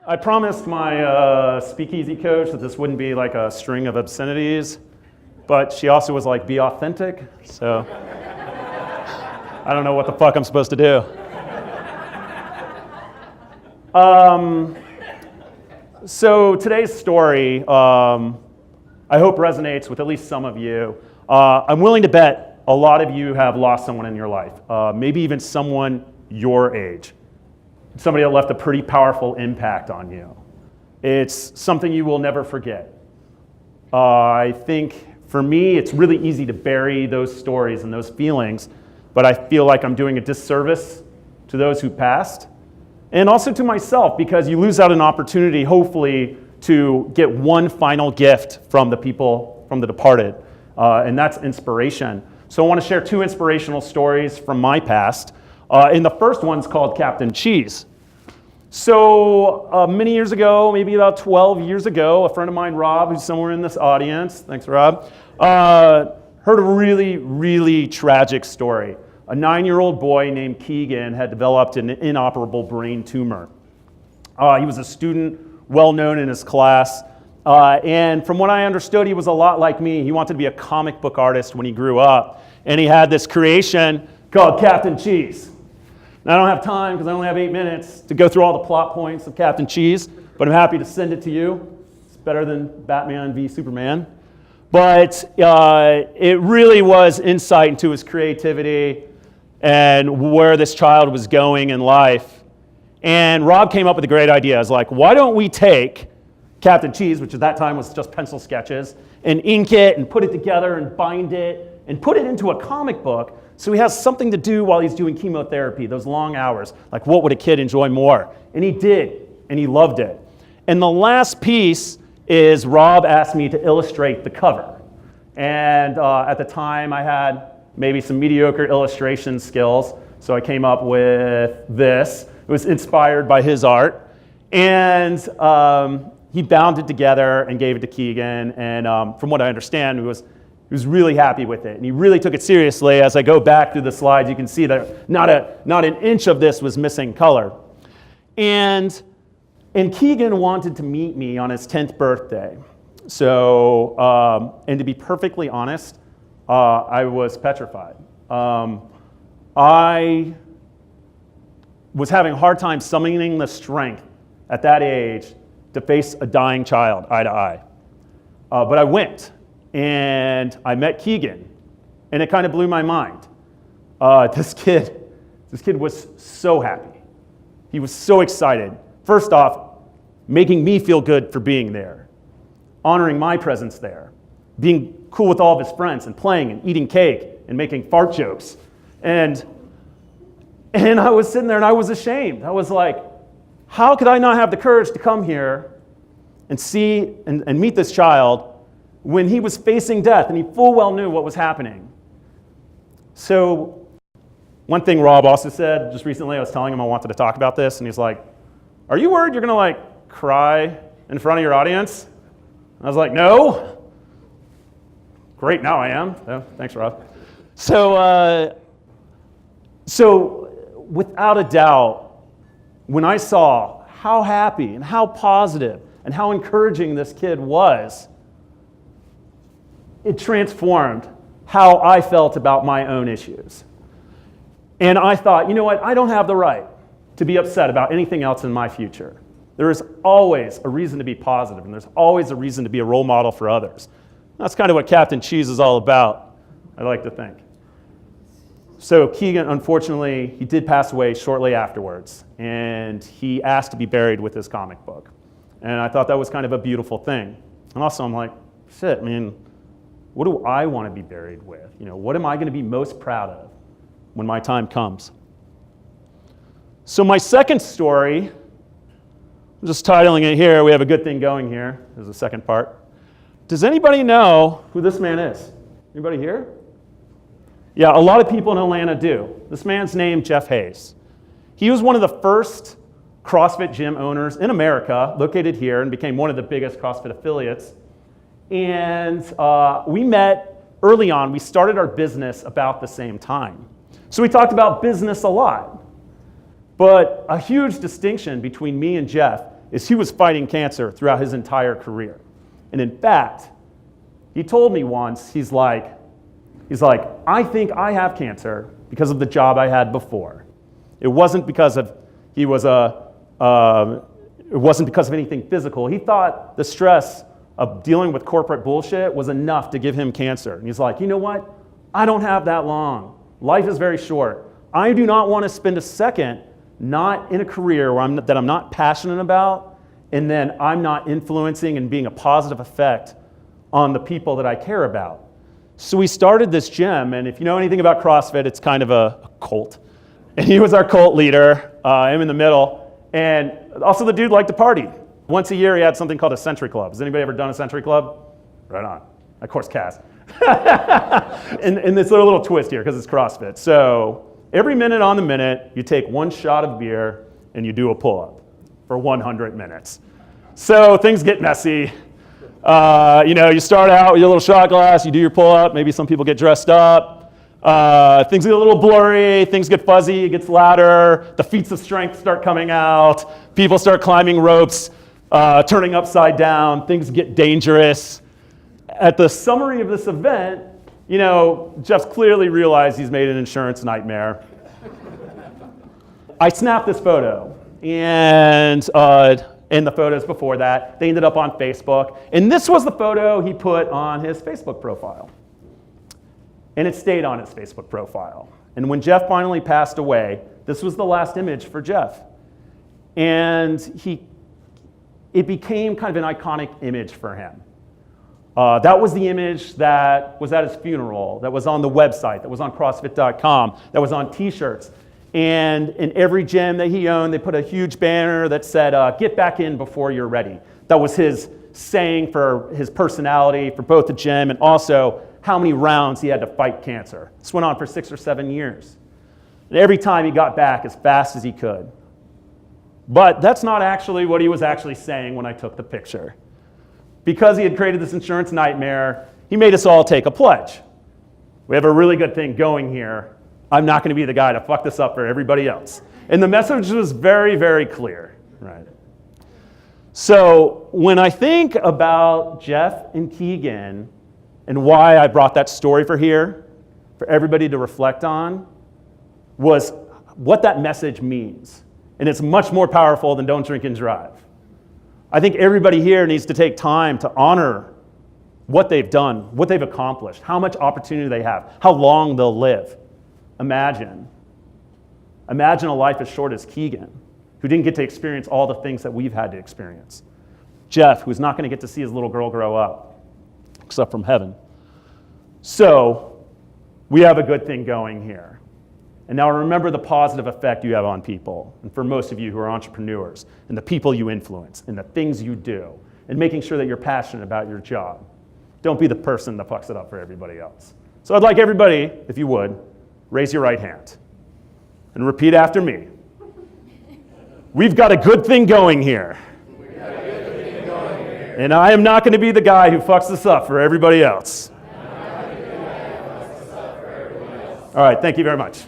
I promised my speakeasy coach that this wouldn't be like a string of obscenities, but she also was like, be authentic, so I don't know what the fuck I'm supposed to do. So today's story, I hope resonates with at least some of you. I'm willing to bet a lot of you have lost someone in your life, maybe even someone your age. Somebody that left a pretty powerful impact on you. It's something you will never forget. I think for me, it's really easy to bury those stories and those feelings, but I feel like I'm doing a disservice to those who passed, and also to myself, because you lose out an opportunity, hopefully, to get one final gift from the people, from the departed, and that's inspiration. So I want to share two inspirational stories from my past. And the first one's called Captain Cheese. So many years ago, maybe about 12 years ago, a friend of mine, Rob, who's somewhere in this audience, thanks Rob, heard a really, really tragic story. A 9-year-old boy named Keegan had developed an inoperable brain tumor. He was a student, well known in his class, and from what I understood, he was a lot like me. He wanted to be a comic book artist when he grew up, and he had this creation called Captain Cheese. Now, I don't have time, because I only have 8 minutes, to go through all the plot points of Captain Cheese, but I'm happy to send it to you. It's better than Batman v Superman. But it really was insight into his creativity and where this child was going in life. And Rob came up with a great idea. I was like, why don't we take Captain Cheese, which at that time was just pencil sketches, and ink it and put it together and bind it and put it into a comic book so he has something to do while he's doing chemotherapy, those long hours. Like, what would a kid enjoy more? And he did, and he loved it. And the last piece is Rob asked me to illustrate the cover. And at the time, I had maybe some mediocre illustration skills, so I came up with this. It was inspired by his art. And he bound it together and gave it to Keegan. And from what I understand, he was really happy with it. And he really took it seriously. As I go back through the slides, you can see that not an inch of this was missing color. And Keegan wanted to meet me on his 10th birthday. So, and to be perfectly honest, I was petrified. I was having a hard time summoning the strength at that age to face a dying child eye to eye. But I went, and I met Keegan, and it kind of blew my mind. This kid was so happy. He was so excited. First off, making me feel good for being there, honoring my presence there, being cool with all of his friends and playing and eating cake and making fart jokes. And I was sitting there and I was ashamed. I was like, how could I not have the courage to come here and see and meet this child when he was facing death and he full well knew what was happening? So one thing Rob also said just recently, I was telling him I wanted to talk about this, and he's like, are you worried you're going to like cry in front of your audience? I was like, no. Great, now I am. Oh, thanks, Rob. So without a doubt, when I saw how happy and how positive and how encouraging this kid was, it transformed how I felt about my own issues. And I thought, you know what, I don't have the right to be upset about anything else in my future. There is always a reason to be positive, and there's always a reason to be a role model for others. That's kind of what Captain Cheese is all about, I like to think. So Keegan, unfortunately, he did pass away shortly afterwards, and he asked to be buried with his comic book. And I thought that was kind of a beautiful thing. And also I'm like, shit, I mean, what do I want to be buried with? You know, what am I going to be most proud of when my time comes? So my second story, I'm just titling it here. We have a good thing going here. There's the second part. Does anybody know who this man is? Anybody here? Yeah, a lot of people in Atlanta do. This man's named Jeff Hayes. He was one of the first CrossFit gym owners in America, located here, and became one of the biggest CrossFit affiliates. And we met early on. We started our business about the same time. So we talked about business a lot. But a huge distinction between me and Jeff is he was fighting cancer throughout his entire career. And in fact, he told me once, he's like, I think I have cancer because of the job I had before. It wasn't because of it wasn't because of anything physical. He thought the stress of dealing with corporate bullshit was enough to give him cancer. And he's like, you know what? I don't have that long. Life is very short. I do not want to spend a second not in a career where that I'm not passionate about, and then I'm not influencing and being a positive effect on the people that I care about. So we started this gym, and if you know anything about CrossFit, it's kind of a cult. And he was our cult leader. I'm in the middle. And also the dude liked to party. Once a year, he had something called a Century Club. Has anybody ever done a Century Club? Right on. Of course, Cass. and this little twist here, because it's CrossFit. So every minute on the minute, you take one shot of beer and you do a pull-up for 100 minutes. So things get messy. You start out with your little shot glass, you do your pull-up, maybe some people get dressed up. Things get a little blurry, things get fuzzy, it gets louder, the feats of strength start coming out, people start climbing ropes, turning upside down, things get dangerous. At the summary of this event, Jeff's clearly realized he's made an insurance nightmare. I snapped this photo, and the photos before that, they ended up on Facebook. And this was the photo he put on his Facebook profile. And it stayed on his Facebook profile. And when Jeff finally passed away, this was the last image for Jeff. And it became kind of an iconic image for him. That was the image that was at his funeral, that was on the website, that was on CrossFit.com, that was on t-shirts. And in every gym that he owned, they put a huge banner that said, get back in before you're ready. That was his saying for his personality, for both the gym and also how many rounds he had to fight cancer. This went on for 6 or 7 years. And every time he got back as fast as he could. But that's not actually what he was actually saying when I took the picture. Because he had created this insurance nightmare, he made us all take a pledge. We have a really good thing going here. I'm not going to be the guy to fuck this up for everybody else. And the message was very, very clear. Right. So when I think about Jeff and Keegan and why I brought that story for everybody to reflect on, was what that message means. And it's much more powerful than don't drink and drive. I think everybody here needs to take time to honor what they've done, what they've accomplished, how much opportunity they have, how long they'll live. Imagine a life as short as Keegan, who didn't get to experience all the things that we've had to experience. Jeff, who's not going to get to see his little girl grow up, except from heaven. So we have a good thing going here. And now remember the positive effect you have on people, and for most of you who are entrepreneurs, and the people you influence, and the things you do, and making sure that you're passionate about your job. Don't be the person that fucks it up for everybody else. So I'd like everybody, if you would, raise your right hand and repeat after me. We've got a good thing going here. And I am not going to be the guy who fucks this up for everybody else. All right, thank you very much.